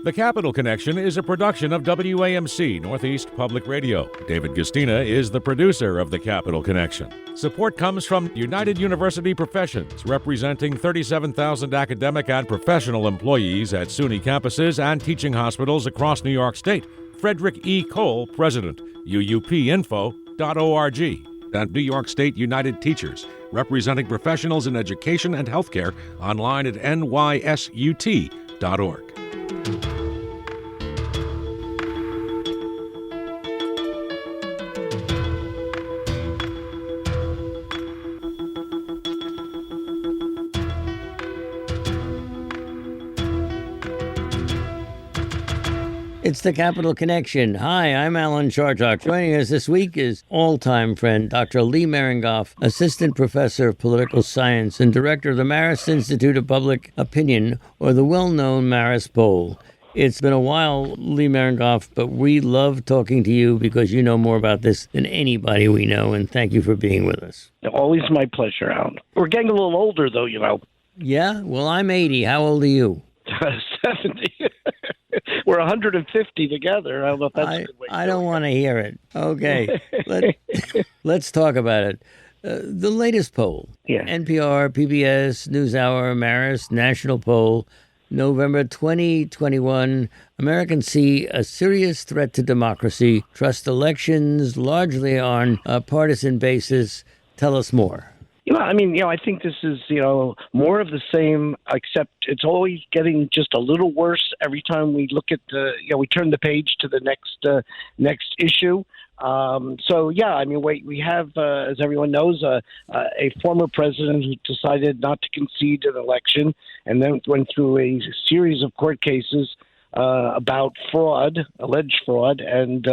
The Capital Connection is a production of WAMC Northeast Public Radio. David Gustina is the producer of The Capital Connection. Support comes from United University Professions, representing 37,000 academic and professional employees at SUNY campuses and teaching hospitals across New York State. Frederick E. Cole, President, uupinfo.org. And New York State United Teachers, representing professionals in education and healthcare, online at nysut.org. It's the Capital Connection. Hi, I'm Alan Chartock. Joining us this week is all-time friend Dr. Lee Miringoff, Assistant Professor of Political Science and Director of the Marist Institute of Public Opinion, or the well-known Marist poll. It's been a while, Lee Miringoff, but we love talking to you because you know more about this than anybody we know, and thank you for being with us. Always my pleasure, Alan. We're getting a little older, though, you know. Yeah? Well, I'm 80. How old are you? 70. We're 150 together. I don't know if that's a good way to I don't want to hear it. Okay. Let's talk about it. The latest poll. Yeah. NPR, PBS, NewsHour, Marist, National Poll, November 2021. Americans see a serious threat to democracy, trust elections largely on a partisan basis. Tell us more. I think this is, more of the same, except it's always getting just a little worse every time we look at we turn the page to the next issue. We have, as everyone knows, a former president who decided not to concede an election and then went through a series of court cases about alleged fraud, and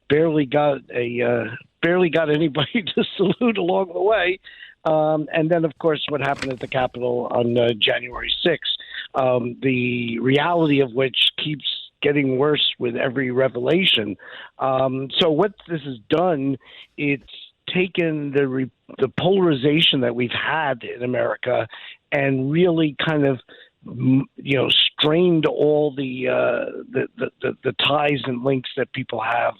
barely got anybody to salute along the way. And then, of course, what happened at the Capitol on January 6th, the reality of which keeps getting worse with every revelation. So what this has done, it's taken the polarization that we've had in America and really kind of strained all the ties and links that people have.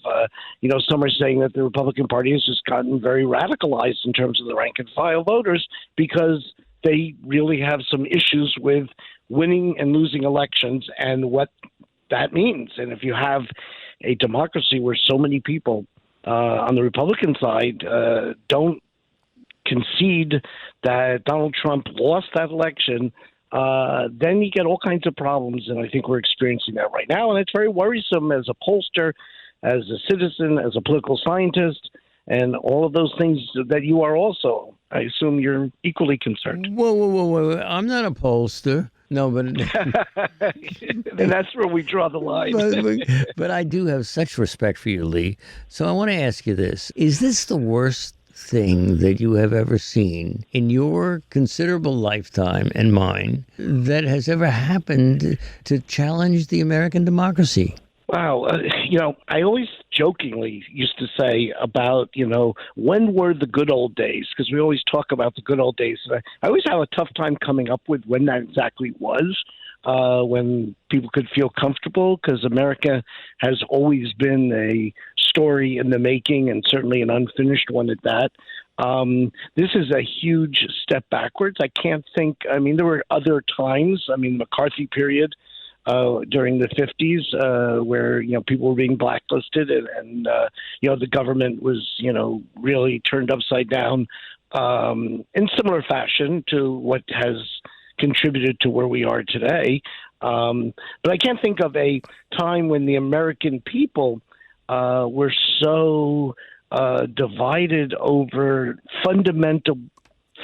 Some are saying that the Republican Party has just gotten very radicalized in terms of the rank and file voters because they really have some issues with winning and losing elections and what that means. And if you have a democracy where so many people on the Republican side don't concede that Donald Trump lost that election, then you get all kinds of problems, and I think we're experiencing that right now. And it's very worrisome as a pollster, as a citizen, as a political scientist, and all of those things that you are also. I assume you're equally concerned. Whoa. I'm not a pollster. No, but... And that's where we draw the line. but I do have such respect for you, Lee. So I want to ask you this. Is this the worst thing that you have ever seen in your considerable lifetime and mine that has ever happened to challenge the American democracy? Wow. I always jokingly used to say about, when were the good old days? Because we always talk about the good old days. I always have a tough time coming up with when that exactly was, when people could feel comfortable, because America has always been a story in the making, and certainly an unfinished one at that. This is a huge step backwards. I can't think, there were other times, McCarthy period, during the 50s, where, people were being blacklisted and the government was, really turned upside down, in similar fashion to what has contributed to where we are today. But I can't think of a time when the American people were so divided over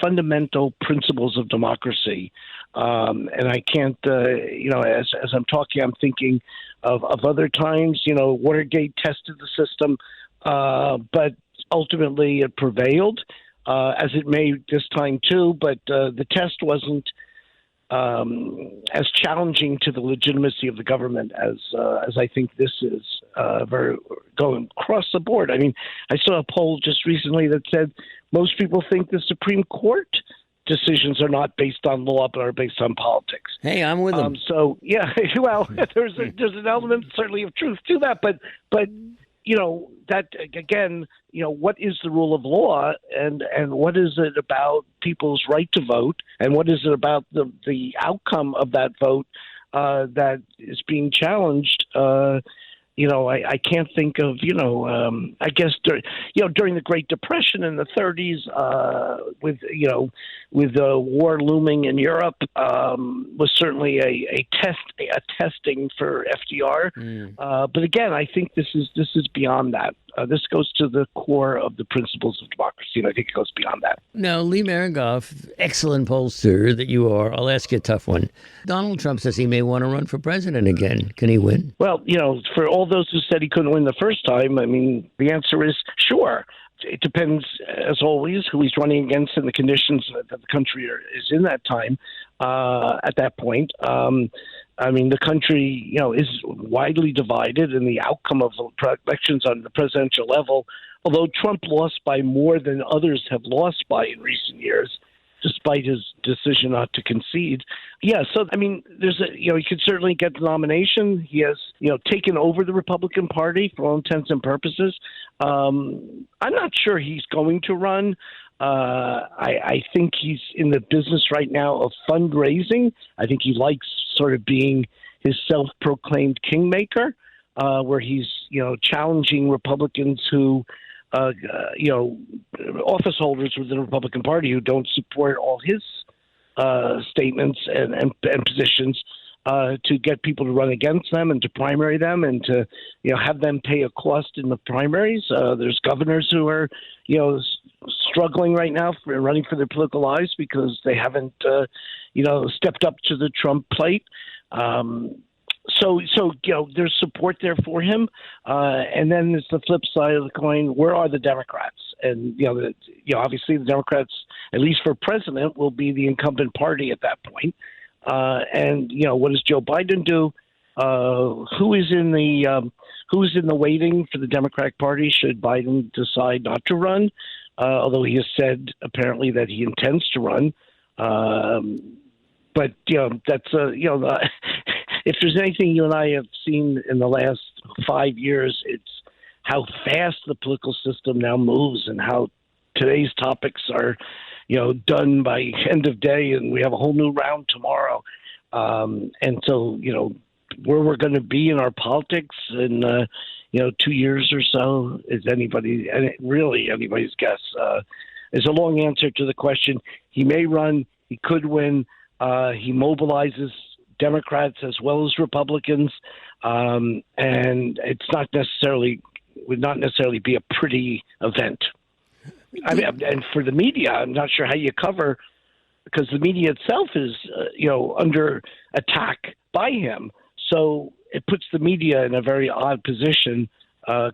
fundamental principles of democracy. And I can't, as I'm talking, I'm thinking of other times. Watergate tested the system, but ultimately it prevailed, as it may this time too. But the test wasn't as challenging to the legitimacy of the government as I think this is going across the board. I saw a poll just recently that said most people think the Supreme Court decisions are not based on law but are based on politics. Hey, I'm with them. So yeah, well, there's an element certainly of truth to that, but that again, what is the rule of law, and what is it about people's right to vote, and what is it about the outcome of that vote that is being challenged? I can't think of, I guess, during the Great Depression in the 30s, with the war looming in Europe, was certainly a testing for FDR. But again, I think this is beyond that. This goes to the core of the principles of democracy, and I think it goes beyond that. Now, Lee Miringoff, excellent pollster that you are. I'll ask you a tough one. Donald Trump says he may want to run for president again. Can he win? Well, for all those who said he couldn't win the first time, I mean, the answer is sure. It depends, as always, who he's running against and the conditions that the country is in that time. At that point, I mean, the country, is widely divided in the outcome of elections on the presidential level. Although Trump lost by more than others have lost by in recent years, despite his decision not to concede. Yeah, so, I mean, he could certainly get the nomination. He has, taken over the Republican Party for all intents and purposes. I'm not sure he's going to run. I think he's in the business right now of fundraising. I think he likes sort of being his self-proclaimed kingmaker, where he's, challenging Republicans who, office holders within the Republican Party who don't support all his statements and positions, to get people to run against them and to primary them and to, have them pay a cost in the primaries. There's governors who are, struggling right now for running for their political lives because they haven't, stepped up to the Trump plate. So there's support there for him, and then there's the flip side of the coin. Where are the Democrats? And obviously the Democrats, at least for president, will be the incumbent party at that point. And what does Joe Biden do? Who is in the waiting for the Democratic Party should Biden decide not to run? Although he has said apparently that he intends to run. But that's if there's anything you and I have seen in the last 5 years, it's how fast the political system now moves and how today's topics are, done by end of day, and we have a whole new round tomorrow. And so, where we're going to be in our politics in, 2 years or so is anybody's guess. Is a long answer to the question. He may run. He could win. He mobilizes Democrats as well as Republicans, and it's would not necessarily be a pretty event. I mean, and for the media, I'm not sure how you cover, because the media itself is, under attack by him. So it puts the media in a very odd position,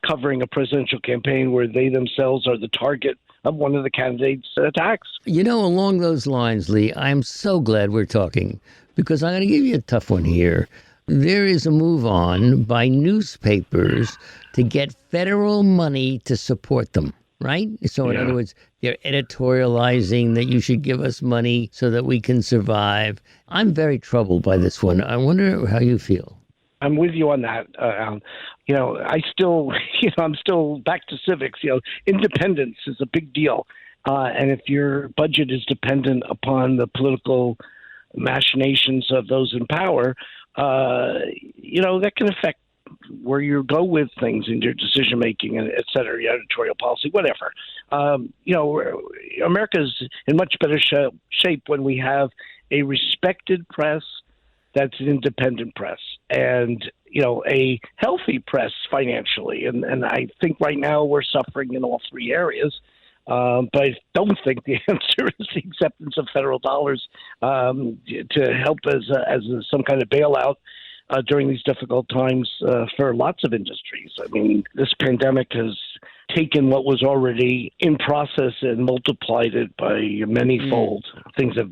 covering a presidential campaign where they themselves are the target of one of the candidates' attacks. Along those lines, Lee, I'm so glad we're talking, because I'm going to give you a tough one here. There is a move on by newspapers to get federal money to support them, right? So in other words, they're editorializing that you should give us money so that we can survive. I'm very troubled by this one. I wonder how you feel. I'm with you on that, Alan. I'm still back to civics. Independence is a big deal. And if your budget is dependent upon the political machinations of those in power, that can affect where you go with things in your decision making, and et cetera, your editorial policy, whatever. America's in much better shape when we have a respected press that's an independent press, and a healthy press financially. And I think right now we're suffering in all three areas. But I don't think the answer is the acceptance of federal dollars to help as some kind of bailout during these difficult times for lots of industries. I mean, this pandemic has taken what was already in process and multiplied it by many-fold. Things have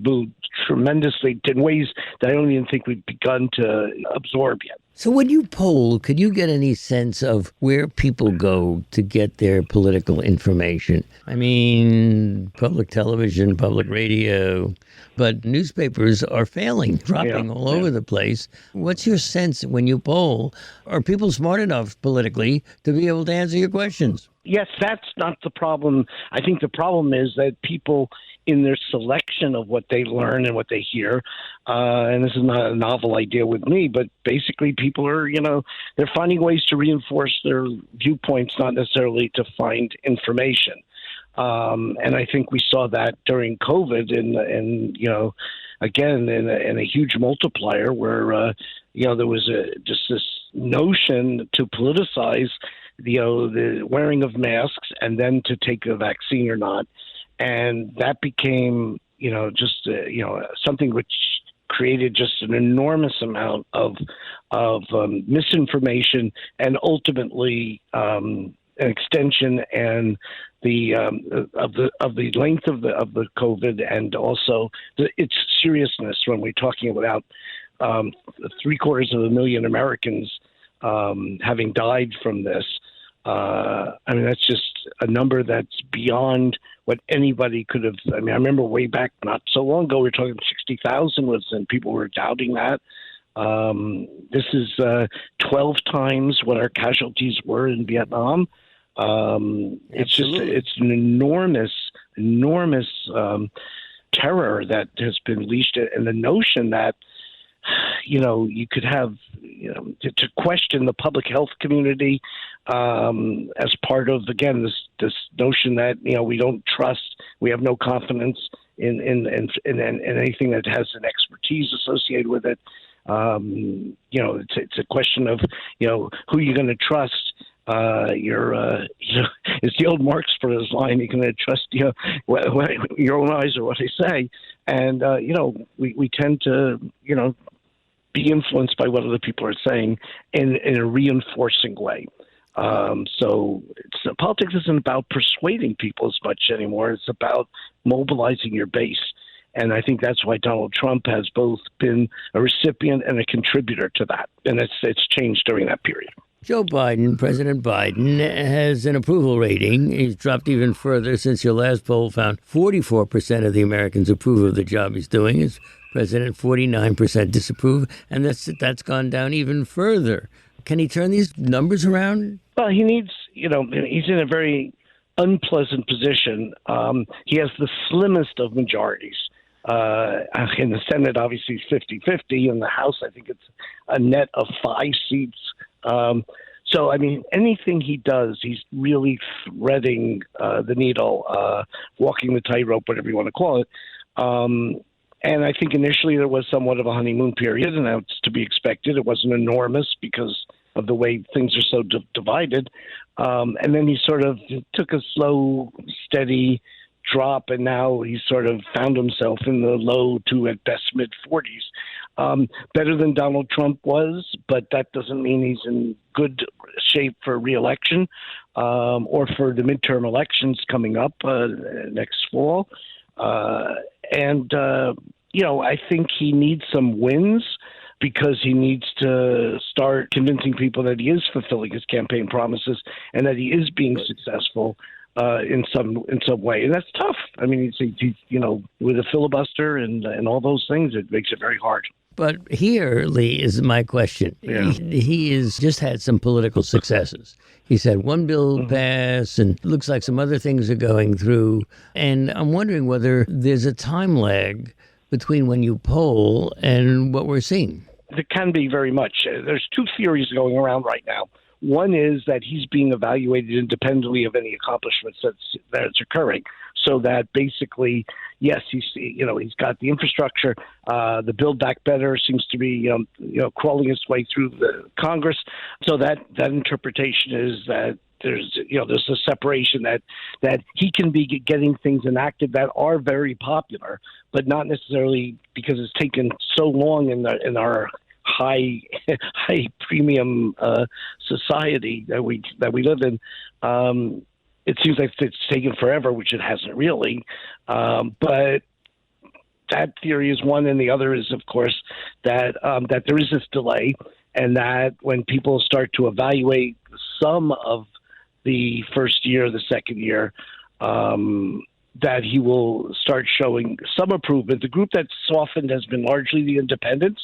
moved tremendously in ways that I don't even think we've begun to absorb yet. So when you poll, could you get any sense of where people go to get their political information? I mean, public television, public radio, but newspapers are failing, dropping all over the place. What's your sense when you poll? Are people smart enough politically to be able to answer your questions? Yes, that's not the problem. I think the problem is that people, in their selection of what they learn and what they hear, and this is not a novel idea with me, but basically people are, they're finding ways to reinforce their viewpoints, not necessarily to find information. And I think we saw that during COVID and again, in a huge multiplier where, there was just this notion to politicize the wearing of masks and then to take a vaccine or not. And that became, something which created just an enormous amount of misinformation and ultimately an extension and the length of the COVID and also its seriousness when we're talking about 750,000 Americans having died from this. That's just a number that's beyond what anybody could have. I remember way back not so long ago, we were talking 60,000 and people were doubting that. This is 12 times what our casualties were in Vietnam. It's an enormous terror that has been unleashed, and the notion that you could have, to question the public health community as part of, again, this notion that, we don't trust, we have no confidence in anything that has an expertise associated with it. It's a question of, who you're going to trust. It's the old Marx Brothers line. You're going to trust, your own eyes or what they say. And, we tend to, be influenced by what other people are saying in a reinforcing way. So politics isn't about persuading people as much anymore. It's about mobilizing your base. And I think that's why Donald Trump has both been a recipient and a contributor to that. And it's changed during that period. Joe Biden, President Biden, has an approval rating. He's dropped even further since your last poll found 44% of the Americans approve of the job he's doing. His president, 49% disapprove, and that's gone down even further. Can he turn these numbers around? Well, he needs, he's in a very unpleasant position. He has the slimmest of majorities. In the Senate, obviously, 50-50. In the House, I think it's a net of 5 seats. So, anything he does, he's really threading the needle, walking the tightrope, whatever you want to call it. And I think initially there was somewhat of a honeymoon period, and that's to be expected. It wasn't enormous because of the way things are so divided. And then he sort of took a slow, steady drop, and now he's sort of found himself in the low to, at best, mid-40s. Better than Donald Trump was, but that doesn't mean he's in good shape for re-election or for the midterm elections coming up next fall. I think he needs some wins because he needs to start convincing people that he is fulfilling his campaign promises and that he is being successful in some way. And that's tough. He's with a filibuster and all those things, it makes it very hard. But here, Lee, is my question. Yeah. He has just had some political successes. He's had one bill pass, and looks like some other things are going through. And I'm wondering whether there's a time lag between when you poll and what we're seeing. There can be very much. There's 2 theories going around right now. One is that he's being evaluated independently of any accomplishments that's occurring. So that basically, yes, he's got the infrastructure. The Build Back Better seems to be crawling its way through the Congress. So that interpretation is that there's a separation that he can be getting things enacted that are very popular, but not necessarily because it's taken so long in our high premium society that we live in. It seems like it's taken forever, which it hasn't really. But that theory is one, and the other is, of course, that there is this delay, and that when people start to evaluate some of the first year, the second year, that he will start showing some improvement. The group that's softened has been largely the independents.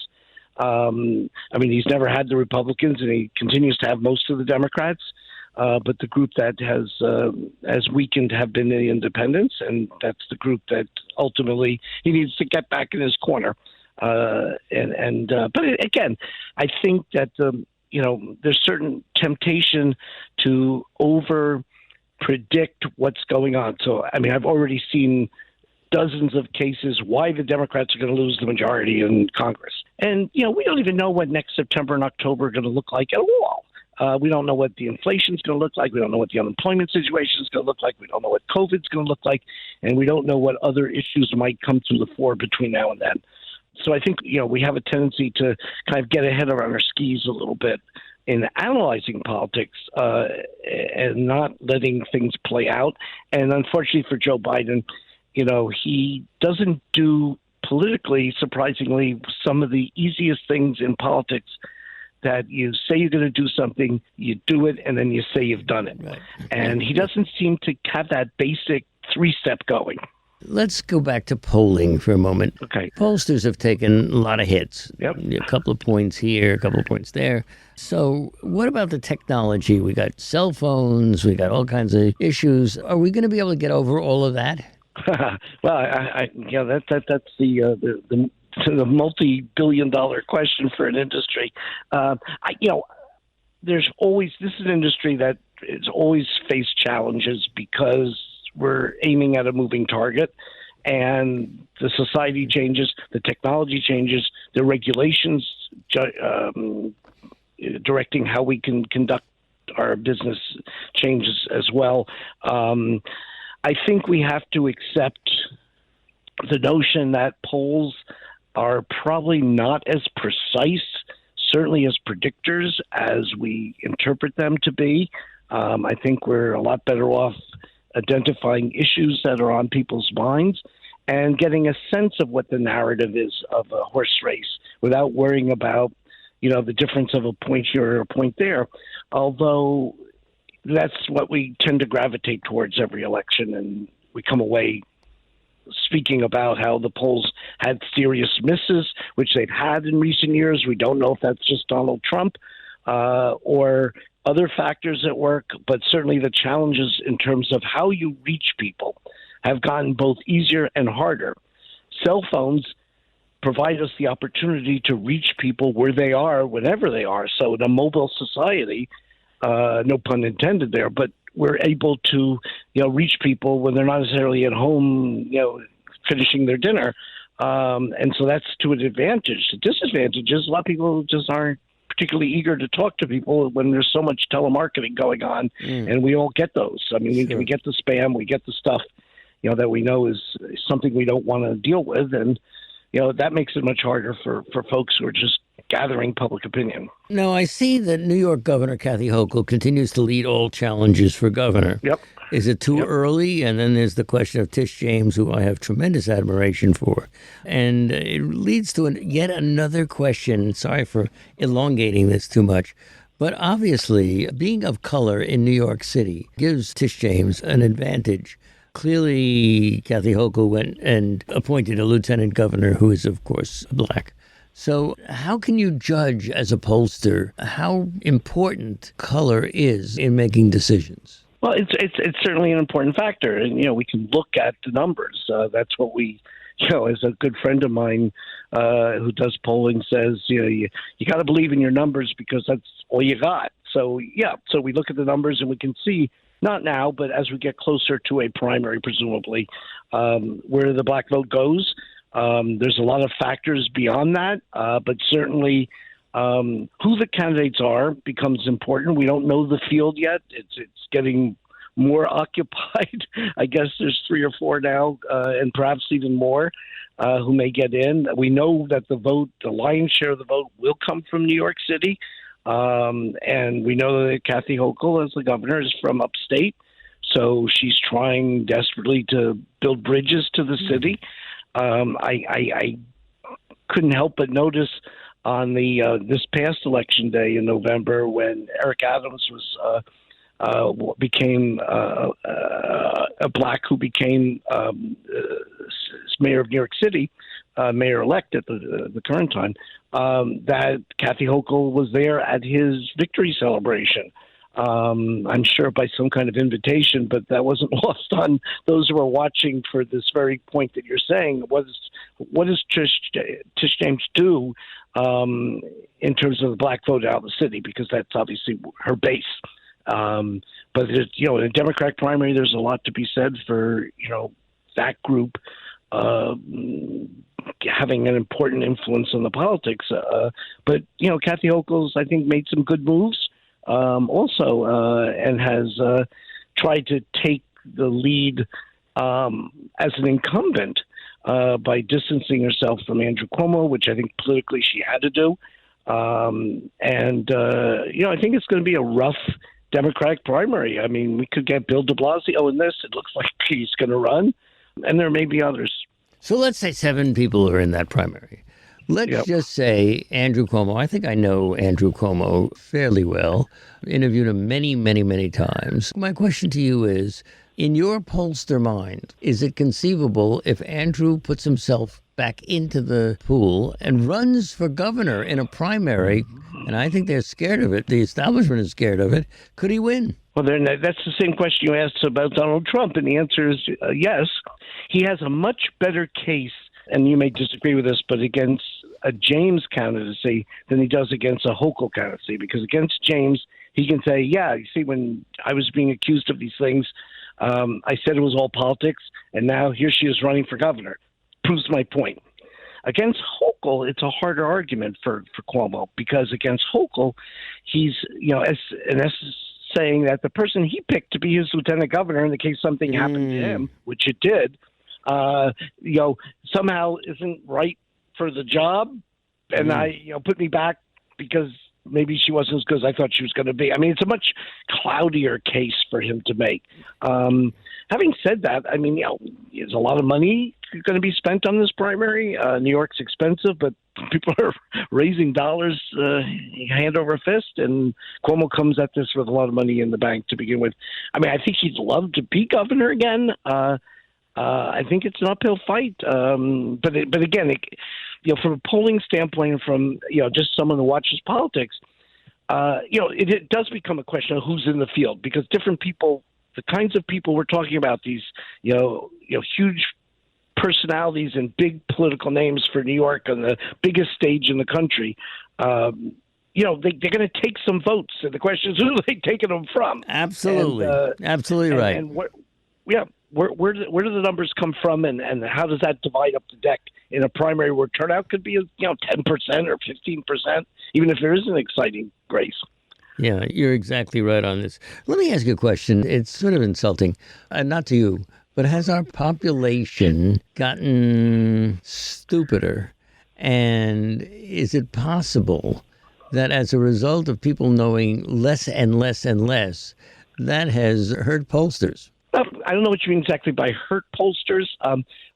He's never had the Republicans, and he continues to have most of the Democrats. But the group that has weakened have been the independents, and that's the group that ultimately he needs to get back in his corner. But again, I think that there's certain temptation to over predict what's going on. So I've already seen dozens of cases why the Democrats are going to lose the majority in Congress, and we don't even know what next September and October are going to look like at all. We don't know what the inflation is going to look like. We don't know what the unemployment situation is going to look like. We don't know what COVID is going to look like. And we don't know what other issues might come to the fore between now and then. So I think, we have a tendency to kind of get ahead of our skis a little bit in analyzing politics and not letting things play out. And unfortunately for Joe Biden, he doesn't do politically, surprisingly, some of the easiest things in politics, that you say you're going to do something, you do it, and then you say you've done it. Right. And he doesn't seem to have that basic three-step going. Let's go back to polling for a moment. Okay. Pollsters have taken a lot of hits. Yep. A couple of points here, a couple of points there. So what about the technology? We got cell phones, we got all kinds of issues. Are we going to be able to get over all of that? Well, that's the multi-billion-dollar question for an industry. This is an industry that has always faced challenges because we're aiming at a moving target, and the society changes, the technology changes, the regulations directing how we can conduct our business changes as well. I think we have to accept the notion that polls are probably not as precise, certainly as predictors, as we interpret them to be. I think we're a lot better off identifying issues that are on people's minds and getting a sense of what the narrative is of a horse race without worrying about, the difference of a point here or a point there. Although that's what we tend to gravitate towards every election, and we come away speaking about how the polls had serious misses, which they've had in recent years. We don't know if that's just Donald Trump or other factors at work, but certainly the challenges in terms of how you reach people have gotten both easier and harder. Cell phones provide us the opportunity to reach people where they are, whenever they are. So in a mobile society, no pun intended there, but we're able to, reach people when they're not necessarily at home, finishing their dinner. And so that's to an advantage. The disadvantage is a lot of people just aren't particularly eager to talk to people when there's so much telemarketing going on, and we all get those. We get the spam, we get the stuff, that we know is something we don't want to deal with, and that makes it much harder for folks who are just gathering public opinion. Now, I see that New York Governor Kathy Hochul continues to lead all challenges for governor. Yep. Is it too early? And then there's the question of Tish James, who I have tremendous admiration for. And it leads to yet another question. Sorry for elongating this too much. But obviously, being of color in New York City gives Tish James an advantage. Clearly, Kathy Hochul went and appointed a lieutenant governor who is, of course, black. So how can you judge as a pollster how important color is in making decisions? Well, it's certainly an important factor, and we can look at the numbers. That's what we, as a good friend of mine who does polling says, you got to believe in your numbers because that's all you got. So so we look at the numbers and we can see, not now, but as we get closer to a primary, presumably, where the black vote goes. There's a lot of factors beyond that, but certainly who the candidates are becomes important. We don't know the field yet. It's getting more occupied. I guess there's 3 or 4 now, and perhaps even more who may get in. We know that the lion's share of the vote will come from New York City. And we know that Kathy Hochul, as the governor, is from upstate. So she's trying desperately to build bridges to the city. I couldn't help but notice on the this past election day in November when Eric Adams became a black who became mayor of New York City, mayor-elect at the current time, that Kathy Hochul was there at his victory celebration. I'm sure by some kind of invitation, but that wasn't lost on those who are watching for this very point that you're saying. What does Tish James do in terms of the black vote out of the city? Because that's obviously her base. But in a Democratic primary, there's a lot to be said for that group having an important influence on the politics. But Kathy Hochul's, I think, made some good moves also, and has tried to take the lead as an incumbent by distancing herself from Andrew Cuomo, which I think politically she had to do. I think it's going to be a rough Democratic primary. I mean, we could get Bill de Blasio in this. It looks like he's going to run, and there may be others. So let's say 7 people are in that primary. Let's just say Andrew Cuomo. I think I know Andrew Cuomo fairly well. Interviewed him many, many, many times. My question to you is, in your pollster mind, is it conceivable if Andrew puts himself back into the pool and runs for governor in a primary, and I think they're scared of it, the establishment is scared of it, could he win? Well, that's the same question you asked about Donald Trump, and the answer is yes. He has a much better case, and you may disagree with this, but against a James candidacy than he does against a Hochul candidacy, because against James, he can say, yeah, you see, when I was being accused of these things, I said it was all politics, and now here she is running for governor. Proves my point. Against Hochul, it's a harder argument for Cuomo, because against Hochul, he's, saying that the person he picked to be his lieutenant governor in the case something happened to him, which it did, somehow isn't right for the job, and put me back because maybe she wasn't as good as I thought she was going to be. I mean, it's a much cloudier case for him to make. Having said that, I mean, there's a lot of money going to be spent on this primary. New York's expensive, but people are raising dollars hand over fist, and Cuomo comes at this with a lot of money in the bank to begin with. I mean, I think he'd love to be governor again. I think it's an uphill fight, but again, from a polling standpoint, from just someone who watches politics, it does become a question of who's in the field, because different people, the kinds of people we're talking about, these huge personalities and big political names for New York on the biggest stage in the country, they're going to take some votes. And the question is, who are they taking them from? Absolutely. Absolutely right. And where do the numbers come from, and how does that divide up the deck in a primary where turnout could be 10% or 15%, even if there is an exciting race? Yeah, you're exactly right on this. Let me ask you a question. It's sort of insulting, not to you, but has our population gotten stupider? And is it possible that as a result of people knowing less and less and less, that has hurt pollsters? I don't know what you mean exactly by hurt pollsters.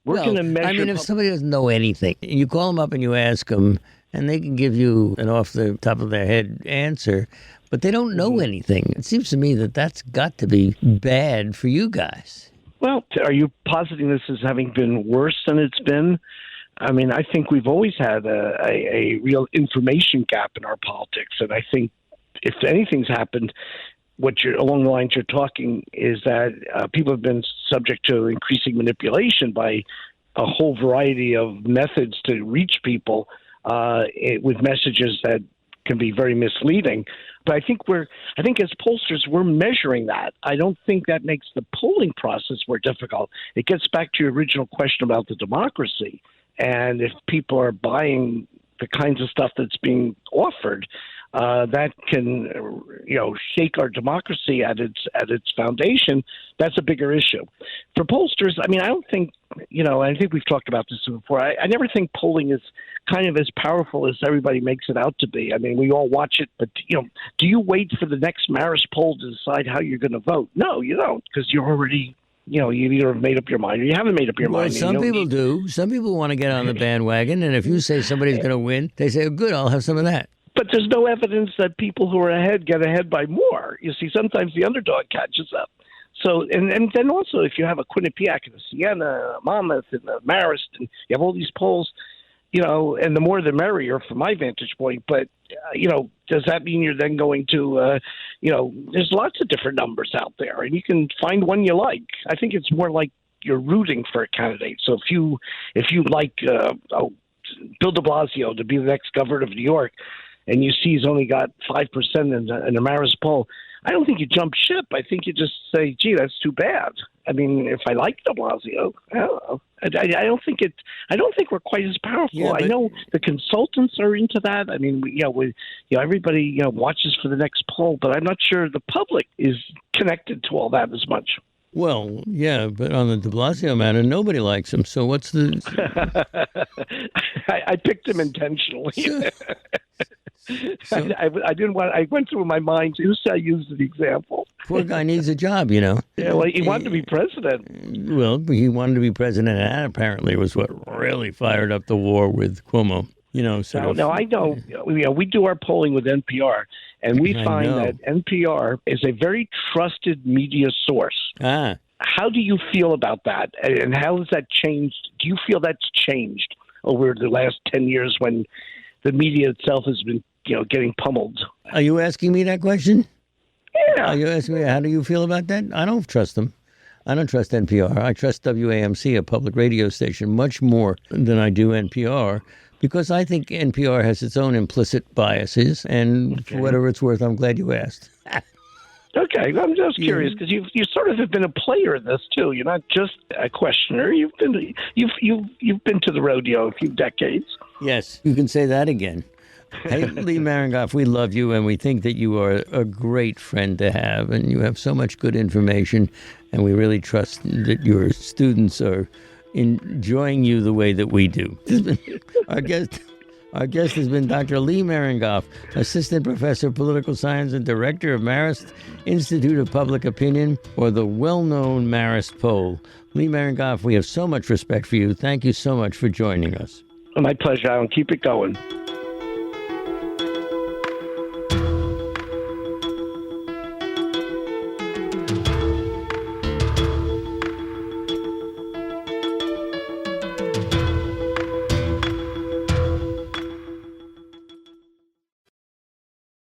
We're going to measure. I mean, if somebody doesn't know anything, you call them up and you ask them, and they can give you an off the top of their head answer, but they don't know anything. It seems to me that that's got to be bad for you guys. Well, are you positing this as having been worse than it's been? I mean, I think we've always had a real information gap in our politics, and I think if anything's happened, along the lines you're talking is that people have been subject to increasing manipulation by a whole variety of methods to reach people with messages that can be very misleading. But I think as pollsters, we're measuring that. I don't think that makes the polling process more difficult. It gets back to your original question about the democracy. And if people are buying the kinds of stuff that's being offered, that can, shake our democracy at its foundation. That's a bigger issue. For pollsters, I mean, I don't think, I think we've talked about this before. I never think polling is kind of as powerful as everybody makes it out to be. I mean, we all watch it, but, do you wait for the next Marist poll to decide how you're going to vote? No, you don't, because you're already you either have made up your mind or you haven't made up your Well, mind. some people do. Some people want to get on the bandwagon, and if you say somebody's going to win, they say, oh, good, I'll have some of that. But there's no evidence that people who are ahead get ahead by more. You see, sometimes the underdog catches up. So, and then also, if you have a Quinnipiac and a Siena, a Monmouth and a Marist, and you have all these polls, and the more the merrier from my vantage point. But, does that mean you're then going to, there's lots of different numbers out there, and you can find one you like. I think it's more like you're rooting for a candidate. So if you like Bill de Blasio to be the next governor of New York, and you see he's only got 5% in a Marist poll, I don't think you jump ship. I think you just say, gee, that's too bad. I mean, if I like de Blasio, I don't know. I don't think we're quite as powerful. Yeah, I know the consultants are into that. I mean, everybody watches for the next poll, but I'm not sure the public is connected to all that as much. Well, yeah, but on the de Blasio matter, nobody likes him. So what's the... I picked him intentionally. So, I didn't want. I went through my mind who should I use as the example. poor guy needs a job, Yeah, well, he wanted to be president. Well, he wanted to be president, and that apparently was what really fired up the war with Cuomo. No, I know. We do our polling with NPR, and we find that NPR is a very trusted media source. How do you feel about that, and how has that changed? Do you feel that's changed over the last 10 years when the media itself has been, getting pummeled? Are you asking me that question? Yeah. Are you asking me how do you feel about that? I don't trust them. I don't trust NPR. I trust WAMC, a public radio station, much more than I do NPR, because I think NPR has its own implicit biases, and for whatever it's worth, I'm glad you asked. Okay, I'm just curious because you sort of have been a player in this too. You're not just a questioner. You've been to the rodeo a few decades. Yes, you can say that again. Hey, Lee Miringoff, we love you, and we think that you are a great friend to have, and you have so much good information, and we really trust that your students are enjoying you the way that we do. Our guest has been Dr. Lee Miringoff, Assistant Professor of Political Science and Director of Marist Institute of Public Opinion, or the well-known Marist poll. Lee Miringoff, we have so much respect for you. Thank you so much for joining us. My pleasure, Alan. Keep it going.